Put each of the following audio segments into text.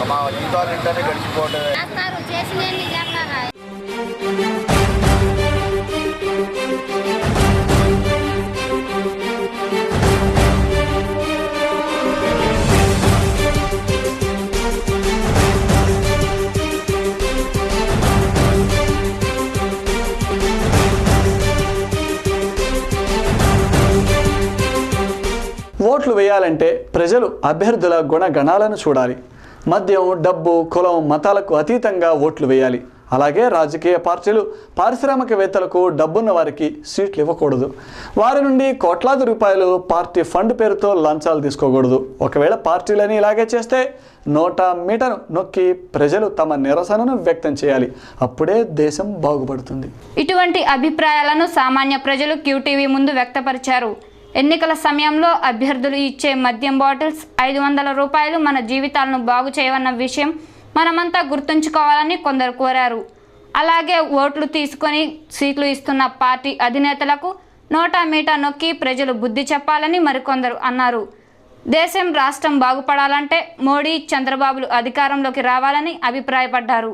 మా జీతాలు ఇంటనే గడిచిపోవటమే. ఓట్లు వేయాలంటే ప్రజలు అభ్యర్థుల గుణగణాలను చూడాలి. మద్యం, డబ్బు, కులం, మతాలకు అతీతంగా ఓట్లు వేయాలి. అలాగే రాజకీయ పార్టీలు పారిశ్రామికవేత్తలకు డబ్బున్న వారికి సీట్లు ఇవ్వకూడదు. వారి నుండి కోట్లాది రూపాయలు పార్టీ ఫండ్ పేరుతో లంచాలు తీసుకోకూడదు. ఒకవేళ పార్టీలని ఇలాగే చేస్తే నోటా మీటను నొక్కి ప్రజలు తమ నిరసనను వ్యక్తం చేయాలి. అప్పుడే దేశం బాగుపడుతుంది. ఇటువంటి అభిప్రాయాలను సామాన్య ప్రజలు క్యూటీవీ ముందు వ్యక్తపరిచారు. ఎన్నికల సమయంలో అభ్యర్థులు ఇచ్చే మద్యం బాటిల్స్ 500 రూపాయలు మన జీవితాలను బాగు చేయవన్న విషయం మనమంతా గుర్తుంచుకోవాలని కొందరు కోరారు. అలాగే ఓట్లు తీసుకొని సీట్లు ఇస్తున్న పార్టీ అధినేతలకు నోటా మీటా నొక్కి ప్రజలు బుద్ధి చెప్పాలని మరికొందరు అన్నారు. దేశం రాష్ట్రం బాగుపడాలంటే మోడీ, చంద్రబాబులు అధికారంలోకి రావాలని అభిప్రాయపడ్డారు.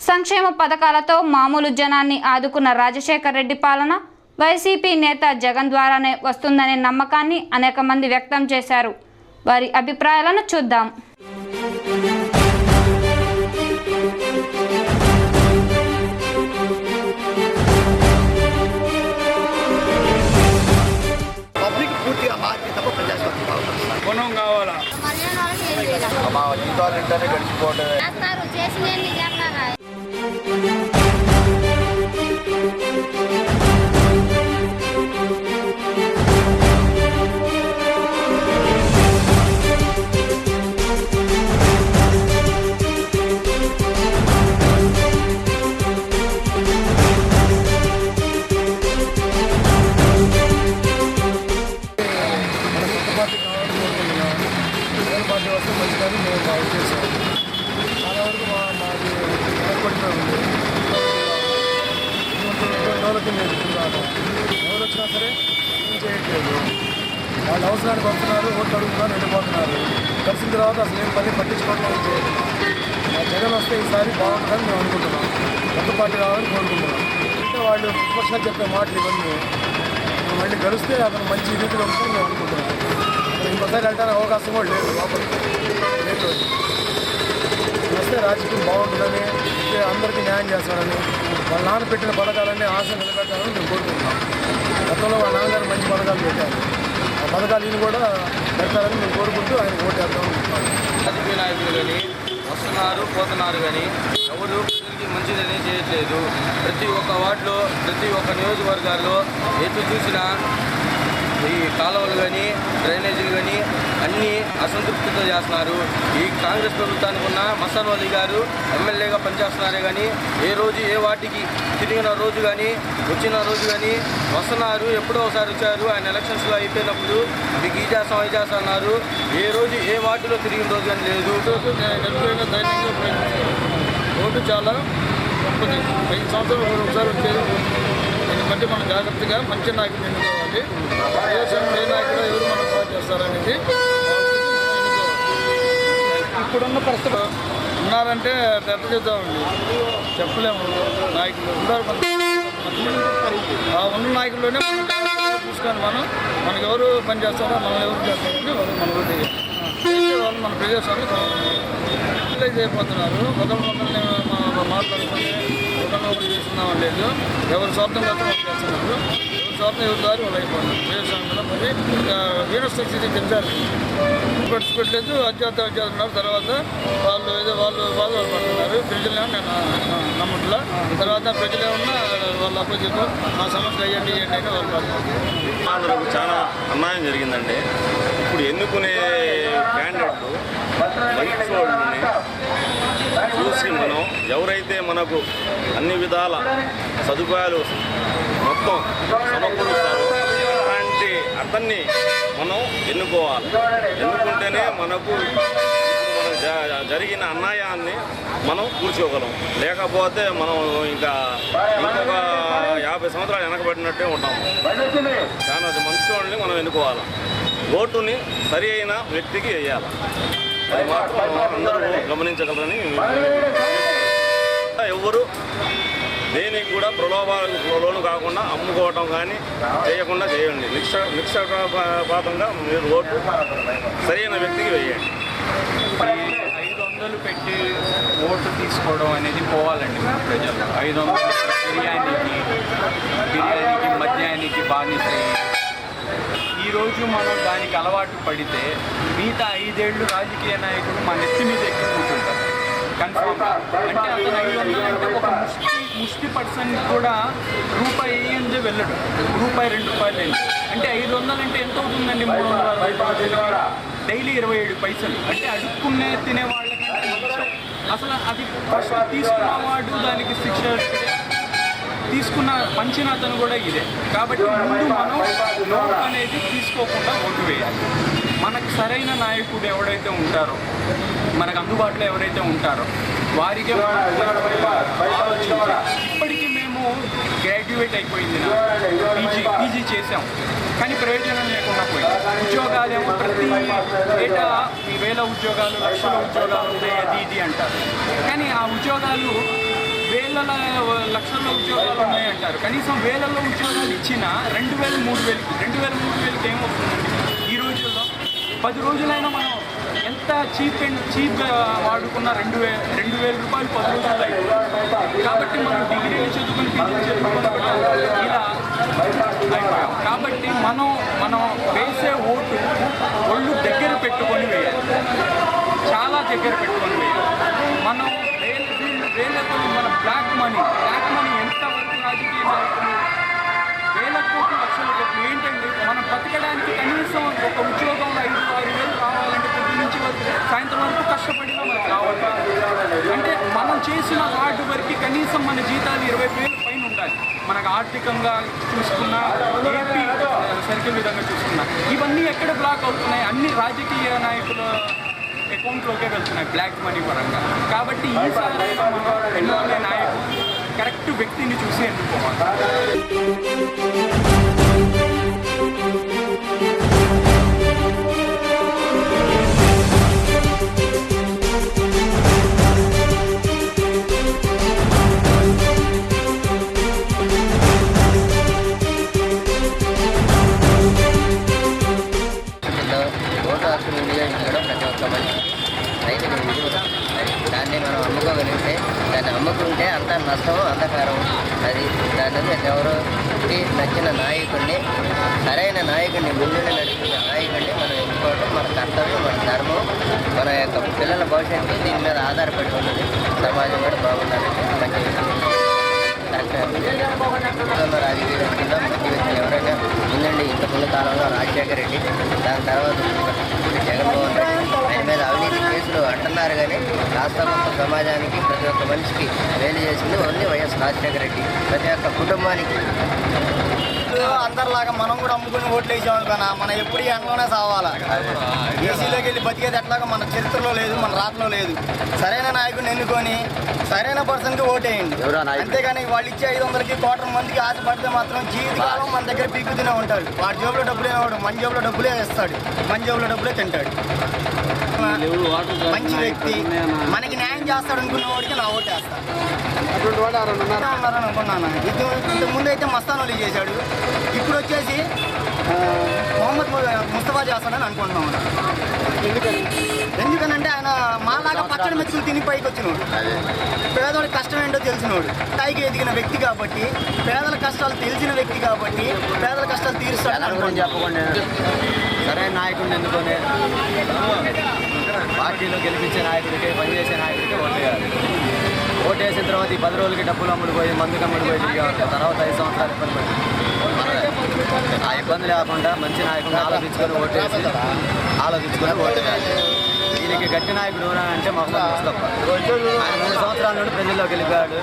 సంక్షేమ పథకాలతో మామూలు జనాన్ని ఆదుకున్న రాజశేఖర్ రెడ్డి పాలన వైసీపీ నేత జగన్ ద్వారానే వస్తుందనే నమ్మకాన్ని అనేక మంది వ్యక్తం చేశారు. వారి అభిప్రాయాలను చూద్దాం. మా జీతాలు ఇంటనే గడిచిపోవటమే. ఎవరు వచ్చినా సరే ఏం చేయట్లేదు. వాళ్ళు అవసరానికి వస్తున్నారు, ఓట్లు అడుగుతున్నారు, వెళ్ళిపోతున్నారు. కలిసిన తర్వాత అసలు ఏం పని పట్టించుకోవడం చేయలేదు. మా జగన్ వస్తే ఈసారి బాగుంటుందని మేము అనుకుంటున్నాం. కొత్త పార్టీ రావాలని కోరుకుంటున్నాం. అంటే వాళ్ళు ప్రతిపక్షాలు చెప్పే మాటలు ఇవన్నీ మళ్ళీ గెలిస్తే అతను మంచి రీతిలో ఉంటుందని మేము అనుకుంటున్నాం. ఇంకోసారి వెళ్ళడానికి అవకాశం కూడా లేదు. లోపలికి లేదు. వస్తే రాజకీయం బాగుంటుందని, అందరికీ న్యాయం చేస్తారని, వాళ్ళ నాన్న పెట్టిన పథకాలన్నీ ఆశ నిలబెట్టాలని మేము కోరుకుంటున్నాం. గతంలో వాళ్ళ నాన్నగారు మంచి పథకాలు పెట్టారు. ఆ పథకాలు ఈయన కూడా పెట్టాలని మేము కోరుకుంటూ ఆయన ఓటేద్దాం అనుకుంటున్నాం. రాజకీయ నాయకులు కానీ వస్తున్నారు, పోతున్నారు, కానీ ఎవరు ప్రజలకి మంచిదని చేయట్లేదు. ప్రతి ఒక్క వార్డులో, ప్రతి ఒక్క నియోజకవర్గాల్లో ఎటు చూసినా ఈ కాలువలు కానీ, డ్రైనేజీలు కానీ అన్నీ అసంతృప్తితో చేస్తున్నారు. ఈ కాంగ్రెస్ ప్రభుత్వానికి ఉన్న మస్తాన్ వలీ గారు ఎమ్మెల్యేగా పనిచేస్తున్నారే కానీ ఏ రోజు ఏ వాటికి తిరిగిన రోజు కానీ, వచ్చిన రోజు కానీ వస్తున్నారు. ఎప్పుడో ఒకసారి వచ్చారు. ఆయన ఎలక్షన్స్లో అయిపోయినప్పుడు మీకు ఈ చేస్తాం అవి చేస్తా అన్నారు. ఏ రోజు ఏ వాటిలో తిరిగిన రోజు కానీ లేదు. ఓటు చాలా గొప్పది. 5 సంవత్సరాలు ఒకసారి వచ్చేది. దీన్ని బట్టి మనం జాగ్రత్తగా మంచి నాయకులు ఎన్నుకోవాలి. దేశంలో ఏ నాయకుడు ఎవరు మనం బాగా చేస్తారనేది ఇప్పుడున్న పరిస్థితులు ఉన్నారంటే ఎట్లా చేద్దామండి, చెప్పలేము. నాయకులు ఉన్నారు, ఆ ఉన్న నాయకుల్లోనే చూసుకొని మనకు ఎవరు పని చేస్తారో, మనం ఎవరు చేస్తారని వాళ్ళు మన ఓటు వాళ్ళు మన ప్రదేశాన్ని రిలైజ్ అయిపోతున్నారు. ఒకరిని మాట్లాడుకుంటే ఒకరిని చేస్తున్నామని లేదు. ఎవరు స్వార్థం కోసం చేస్తున్నారు. ఎవరు స్వార్థం ఎవరు దారి వాళ్ళు అయిపోతున్నారు. ప్రదేశంలో మరి వీరస్థితి తెలిసారు పెట్టలేదు. అధ్యాత్మ తర్వాత వాళ్ళు ఏదో వాళ్ళు బాధపడుతున్నారు. ప్రజలే నేను నమ్మట్లా. తర్వాత ప్రజలే ఉన్నా వాళ్ళు అపోజిట్ మా సమస్య అయ్యండి అని వాళ్ళు బాధపడుతున్నారు. చాలా అన్యాయం జరిగిందండి. ఇప్పుడు ఎన్నుకునే క్యాండిడేట్లు మంచి వాళ్ళని చూసి మనం ఎవరైతే మనకు అన్ని విధాల సదుపాయాలు మొత్తం సమకూరుస్తారో అలాంటి అతన్ని మనం ఎన్నుకోవాలి. ఎన్నుకుంటేనే మనకు జరిగిన అన్యాయాన్ని మనం కూర్చోగలం. లేకపోతే మనం ఇంకా ఇంకొక 50 సంవత్సరాలు వెనకబడినట్టే ఉంటాము. చాలా మంచి వాళ్ళని మనం ఎన్నుకోవాలి. ఓటుని సరి అయిన వ్యక్తికి వేయాలి. అది మాత్రం అందరూ గమనించగలరని ఎవరు దేనికి కూడా ప్రలోభాలకు లోను కాకుండా అమ్ముకోవటం కానీ చేయకుండా చేయండి. నిష్పక్షపాతంగా మీరు ఓటు సరైన వ్యక్తికి వేయండి. 500 పెట్టి ఓటు తీసుకోవడం అనేది పోవాలండి మన ప్రజలు. 500 బిర్యానీకి మద్యానికి బానిస. ఈరోజు మనం దానికి అలవాటు పడితే మిగతా 5 ఏళ్ళు రాజకీయ నాయకులు మన నెత్తి మీద ఎక్కి కూర్చుంటారు కన్ఫామ్గా. అంటే అతను 500 అంటే ఒక ముష్టి పర్సన్ కూడా రూపాయి వేయందే వెళ్ళడు, రూపాయి 2 రూపాయలు లేదు. అంటే 500 అంటే ఎంత అవుతుందండి? 300 డైలీ 27 పైసలు. అంటే అడుక్కునే తినే వాళ్ళకంటే అసలు అది ఫస్ట్ తీసుకున్నవాడు దానికి శిక్ష తీసుకున్న పంచిన అతను కూడా ఇదే. కాబట్టి ముందు మనం నోటు అనేది తీసుకోకుండా ఓటు వేయాలి. మనకు సరైన నాయకుడు ఎవరైతే ఉంటారో, మనకు అందుబాటులో ఎవరైతే ఉంటారో వారికే ఆలోచించాలి. ఇప్పటికీ మేము గ్రాడ్యుయేట్ అయిపోయింది, పీజీ చేసాం, కానీ ప్రయోజనం లేకుండా పోయింది. ఉద్యోగాలేమో ప్రతి ఏటా 1000 ఉద్యోగాలు, లక్షల ఉద్యోగాలు ఉన్నాయి, అది ఇది అంటారు. కానీ ఆ ఉద్యోగాలు లక్షల ఉద్యోగాలు ఉన్నాయంటారు. కనీసం వేలలో ఉద్యోగాలు ఇచ్చినా 2000, 3000కి ఏమవుతుందండి? ఈ రోజుల్లో 10 రోజులైనా మనం ఎంత చీప్గా వాడుకున్న 2000 రూపాయలు 10 రోజుల్లో అయిపోయింది. కాబట్టి మనం డిగ్రీలు చదువుకొని పీజీ చదువుకొని కూడా ఇలా అయిపోయాం. కాబట్టి మనం వేసే ఓటు ఒళ్ళు దగ్గర పెట్టుకొని వేయాలి, చాలా దగ్గర పెట్టుకొని వేయాలి. మనం వేలతో మన బ్లాక్ మనీ ఎంతవరకు రాజకీయ నాయకులు వేల కోట్లు, లక్షల కోట్లు ఏంటంటే మనం బతకడానికి కనీసం ఒక ఉద్యోగంలో 5-6 వేలు రావాలంటే పొద్దు నుంచి సాయంత్రం వరకు కష్టపడినా మనకు రావాలి. అంటే మనం చేసిన హార్డ్ వర్క్కి కనీసం మన జీతాలు 20,000 పైన ఉండాలి. మనకు ఆర్థికంగా చూసుకున్నా, ఏపీ సర్కిల్ విధంగా చూసుకున్నా ఇవన్నీ ఎక్కడ బ్లాక్ అవుతున్నాయి? అన్ని రాజకీయ నాయకుల అకౌంట్లోకే వెళ్తున్నాయి బ్లాక్ మనీ పరంగా. కాబట్టి ఈసారి మనం ఎన్నుకునే నాయకుడు కరెక్ట్ వ్యక్తిని చూసి ఎన్నుకోవాలి. ఓటు హక్కును వినియోగించడం ప్రతి ఒక్క మనిషికి రైతుకు విలువ. దాన్ని మనం అమ్ముకోగలిగితే, దాన్ని అమ్ముకుంటే అంత నష్టం, అంధకారం. అది దాని ప్రతి ఎవరికి నచ్చిన నాయకుడిని, సరైన నాయకుడిని, ముందుండి నడుపుతున్న నాయకుడిని మనం ఎంచుకోవడం మన కర్తవ్యం, మన ధర్మం. మన యొక్క పిల్లల భవిష్యత్తు దీని మీద ఆధారపడి ఉన్నది. సమాజం కూడా బాగుండాలంటే మంచి రాజకీయ వ్యక్తిగా మంచి వ్యక్తి ఎవరైనా ఉందండి. ఇంతకుముందు కాలంలో రాజశేఖర రెడ్డి, దాని తర్వాత జగన్మోహన్ రెడ్డి, ఆయన మీద అవినీతి కేసులు అంటున్నారు. కానీ రాష్ట్ర సమాజానికి, ప్రతి ఒక్క మనిషికి మేలు చేసింది ఓన్లీ వైఎస్ రాజశేఖర రెడ్డి. ప్రతి ఒక్క కుటుంబానికి అందరిలాగా మనం కూడా అమ్ముకుని ఓట్లు వేసాము కన్నా మనం ఎప్పుడు ఎండలోనే సావాలా. ఏసీలోకి వెళ్ళి బతికేది ఎట్లాగా మన చరిత్రలో లేదు, మన రాతలో లేదు. సరైన నాయకుడిని ఎన్నుకొని సరైన పర్సన్కి ఓటేయండి. అంతేగాని వాళ్ళు ఇచ్చే 500కి 250,000 ఆశపడితే మాత్రం జీవితకాలం మన దగ్గర పీక్కుతూనే ఉంటాడు. వాడి జేబులో డబ్బులే వాడు, మన జేబులో డబ్బులే వేస్తాడు, మన జేబులో డబ్బులే తింటాడు. మంచి వ్యక్తి మనకి న్యాయం చేస్తాడు అనుకున్న వాడికి నా ఓటు వేస్తాను. ఉన్నారని అనుకున్నాను. ఇంతకుముందు అయితే మస్తానోళ్ళు చేశాడు, ఇప్పుడు వచ్చేసి మొహమ్మద్ ముస్తఫా చేస్తాడని అనుకుంటున్నాం. ఎందుకనంటే ఆయన మాలాగా పచ్చడి మెచ్చులు తిని పైకి వచ్చినోడు, పేదవాడి కష్టం ఏంటో తెలిసినోడు, పైకి ఎదిగిన వ్యక్తి కాబట్టి, పేదల కష్టాలు తెలిసిన వ్యక్తి కాబట్టి పేదల కష్టాలు తీరుస్తాడని అనుకోండి. చెప్పకుండా సరైన నాయకుడిని ఎందుకొని పార్టీలో గెలిపించే నాయకుడికి, పనిచేసే నాయకుడికి ఓటేయాలి. ఓటేసిన తర్వాత ఈ 10 రోజులకి డబ్బులు అమ్ముడిపోయి, మందుకు అమ్ముడిపోయి తర్వాత 5 సంవత్సరాలు ఇబ్బంది పడి ఆ ఇబ్బంది లేకుండా మంచి నాయకుడిని ఆలోచించుకొని ఓటేయాలి. దీనికి గట్టి నాయకుడు అంటే మొహమ్మద్ ముస్తఫా. ఆయన 3 సంవత్సరాల నుండి ప్రజల్లోకి వెళ్ళిపోయాడు.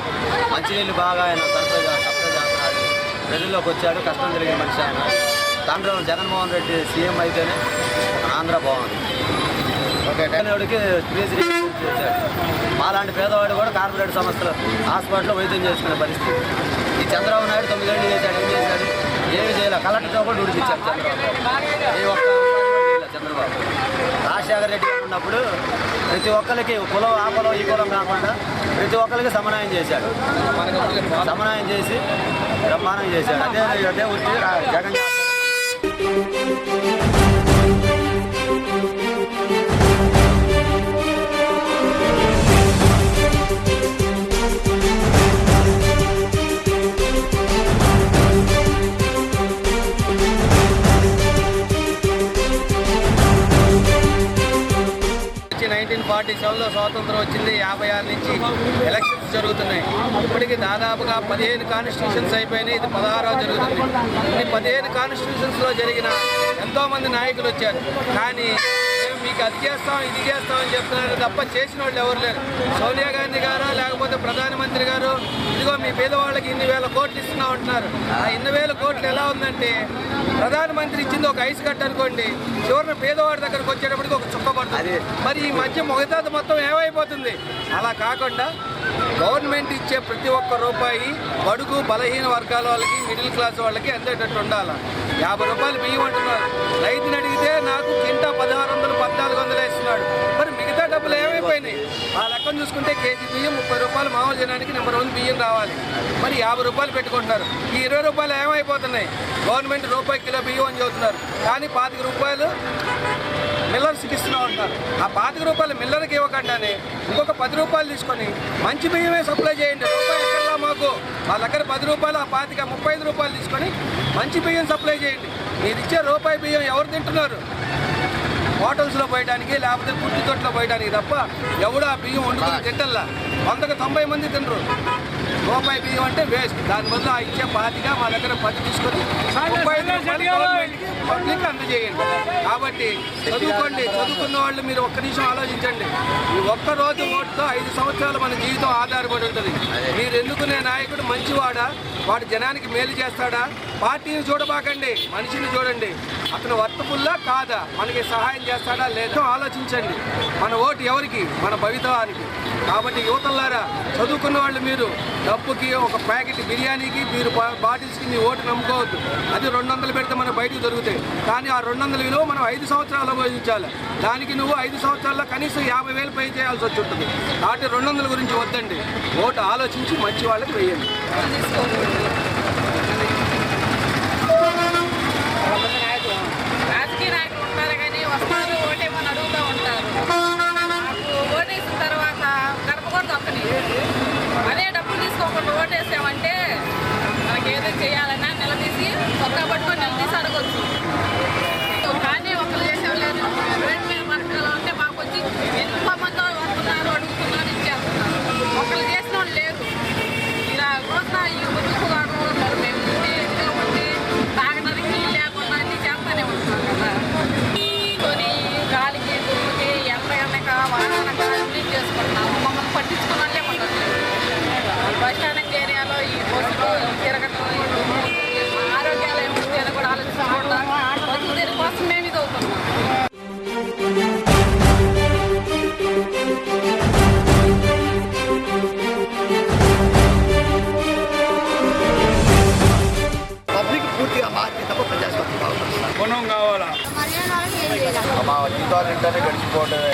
మంచినీళ్ళు బాగా ఆయన సప్లై చేస్తున్నాడు, ప్రజల్లోకి వచ్చాడు. కష్టం జరిగే మనిషి ఆయన. తండ్రి జగన్మోహన్ రెడ్డి సీఎం అయితేనే ఆంధ్ర బాగుంది. పేదవాడికి శ్రీశ్రీ చేశాడు. మాలాంటి పేదవాడు కూడా కార్పొరేట్ సంస్థలు హాస్పిటల్లో వైద్యం చేసుకునే పరిస్థితి. ఈ చంద్రబాబు నాయుడు 9 ఏళ్ళు చేశాడు. ఏం చేశాడు? ఏమి చేయాలి? కలెక్టర్తో కూడా ఉడిపించాడు చంద్రబాబు. ఏ ఒక్క చంద్రబాబు రాజశేఖర రెడ్డి గారు ఉన్నప్పుడు ప్రతి ఒక్కరికి కులం ఆ కులం ఈ కులం కాకుండా ప్రతి ఒక్కరికి సమన్వయం చేశాడు. సమన్వయం చేసి బ్రహ్మాండం చేశాడు. అదే వృత్తి జగన్. వచ్చి 1947లో స్వాతంత్రం వచ్చింది. 56 నుంచి ఎలక్షన్స్ జరుగుతున్నాయి. ఇప్పటికి దాదాపుగా 15 కాన్స్టిట్యూషన్స్ అయిపోయినాయి. ఇది 16వ జరుగుతుంది. ఈ 15 కాన్స్టిట్యూషన్స్లో జరిగిన ఎంతోమంది నాయకులు వచ్చారు. కానీ మీకు అది చేస్తాం ఇది చేస్తామని చెప్తున్నారు తప్ప చేసిన వాళ్ళు ఎవరు లేరు. సోనియా గాంధీ గారు లేకపోతే ప్రధానమంత్రి గారు ఇదిగో మీ పేదవాళ్ళకి ఇన్ని వేల కోట్లు ఇస్తున్నా ఉంటున్నారు. ఆ 2,000 కోట్లు ఎలా ఉందంటే ప్రధానమంత్రి ఇచ్చింది ఒక ఐస్ కట్ అనుకోండి, చివరిన పేదవాడి దగ్గరకు వచ్చేటప్పటికి ఒక చుక్క పడుతుంది. మరి ఈ మధ్య మొగతాత మొత్తం ఏమైపోతుంది? అలా కాకుండా గవర్నమెంట్ ఇచ్చే ప్రతి ఒక్క రూపాయి బడుగు బలహీన వర్గాల వాళ్ళకి మిడిల్ క్లాస్ వాళ్ళకి అందేటట్టు ఉండాలి. 50 రూపాయలు బియ్యం అంటున్నారు. రైతుని అడిగితే నాకు కింటా 1600 1400 ఇస్తున్నాడు. మరి మిగతా డబ్బులు ఏమైపోయినాయి? ఆ లెక్కను చూసుకుంటే కేజీ బియ్యం 30 రూపాయలు మామూలు జనానికి నెంబర్ 1 బియ్యం రావాలి. మరి 50 రూపాయలు పెట్టుకుంటున్నారు. ఈ 20 రూపాయలు ఏమైపోతున్నాయి? గవర్నమెంట్ రూపాయి కిలో బియ్యం అని చెబుతున్నారు. కానీ 25 రూపాయలు మిల్లర్స్కి ఇస్తూ ఉంటారు. ఆ 25 రూపాయలు మిల్లర్కి ఇవ్వకుండానే ఇంకొక 10 రూపాయలు తీసుకొని మంచి బియ్యమే సప్లై చేయండి. రూపాయి ఎక్కడా మాకు వాళ్ళ దగ్గర 10 రూపాయలు ఆ 25 35 రూపాయలు తీసుకొని మంచి బియ్యం సప్లై చేయండి. మీరు ఇచ్చే రూపాయి బియ్యం ఎవరు తింటున్నారు? హోటల్స్లో పోయడానికి లేకపోతే గుడ్డి తొట్లో పోయడానికి తప్ప ఎవడు ఆ బియ్యం వండుకుని తింటల్లా. 100కి 90 మంది తినరు. రూపాయి బియ్యం అంటే వేస్ట్. దాని బదులు ఆ ఇచ్చే 25 మా దగ్గర 10 తీసుకొని 35 రూపాయలు గవర్నమెంట్కి పబ్లిక్ అందజేయండి. కాబట్టి చదువుకోండి. చదువుకున్న వాళ్ళు మీరు ఒక్క నిమిషం ఆలోచించండి. ఈ ఒక్క రోజు ఓటుతో 5 సంవత్సరాలు మన జీవితం ఆధారపడి ఉంటుంది. మీరు ఎన్నుకునే నాయకుడు మంచివాడా, వాడు జనానికి మేలు చేస్తాడా? పార్టీని చూడబాకండి, మనిషిని చూడండి. అతను వర్తఫుల్లా కాదా, మనకి సహాయం చేస్తాడా లేదో ఆలోచించండి. మన ఓటు ఎవరికి? మన భవితవానికి. కాబట్టి యువతలారా, చదువుకున్న వాళ్ళు మీరు డబ్బుకి ఒక ప్యాకెట్ బిర్యానీకి మీరు బాటిల్స్కి మీ ఓటు నమ్ముకోవద్దు. అది 200 పెడితే మనకు బయటకు దొరుకుతాయి. కానీ ఆ 200 విలువ మనం 5 సంవత్సరాలు ఉపయోగించాలి. దానికి నువ్వు 5 సంవత్సరాల్లో కనీసం 50,000 పే చేయాల్సి వచ్చి ఉంటుంది. కాబట్టి 200 గురించి వద్దండి. ఓటు ఆలోచించి మంచి వాళ్ళకి వేయండి. రాజకీయ నాయకులు ఉంటారు కానీ వస్తారు ఓటేమని అడుగుతూ ఉంటారు. నాకు ఓటేసిన తర్వాత గడప కూడా తప్పని అదే డబ్బులు తీసుకోకుండా ఓటేసామంటే మనకి ఏదో చేయాలన్నా నిలదీసి ఒక్క పట్టుకొని నిలదీసి అడగొచ్చు. కానీ ఒకరు చేసేవాళ్ళు రేటు మీద పథకాలు ఉంటే మాకు వచ్చి ఎంతమంది వస్తున్నారు అడుగుతున్నారు ఇచ్చేస్తున్నారు. ఒకరు చేసిన వాళ్ళు లేదు. ఇలా రోజున ఈ ముదుకు ఉన్నారు. మేము ఉండి తాగడానికి నీళ్ళు లేకుండా అన్నీ చేస్తానే ఉంటున్నాం కదా. కొని గాలికి దుమ్ముకి ఎండక వానక అన్నీ చేసుకుంటున్నాము. మమ్మల్ని పట్టించుకున్న వాళ్ళే ఉండట్లేదు. బస్ స్టాండ్ ఏరియాలో ఈ బస్సులు తిరగటం ఆరోగ్యాలు ఏముంది అని కూడా ఆలోచించకుండా బస్సు దీని కోసం మేము ఇది అవుతున్నాం. పబ్లిక్ పూర్తిగా మార్చి తప్ప ప్రజాస్వామ్యం బాగుంటుంది. గుణం కావాలా? మా జీవితాలు ఇంటనే గడిచిపోవటమే.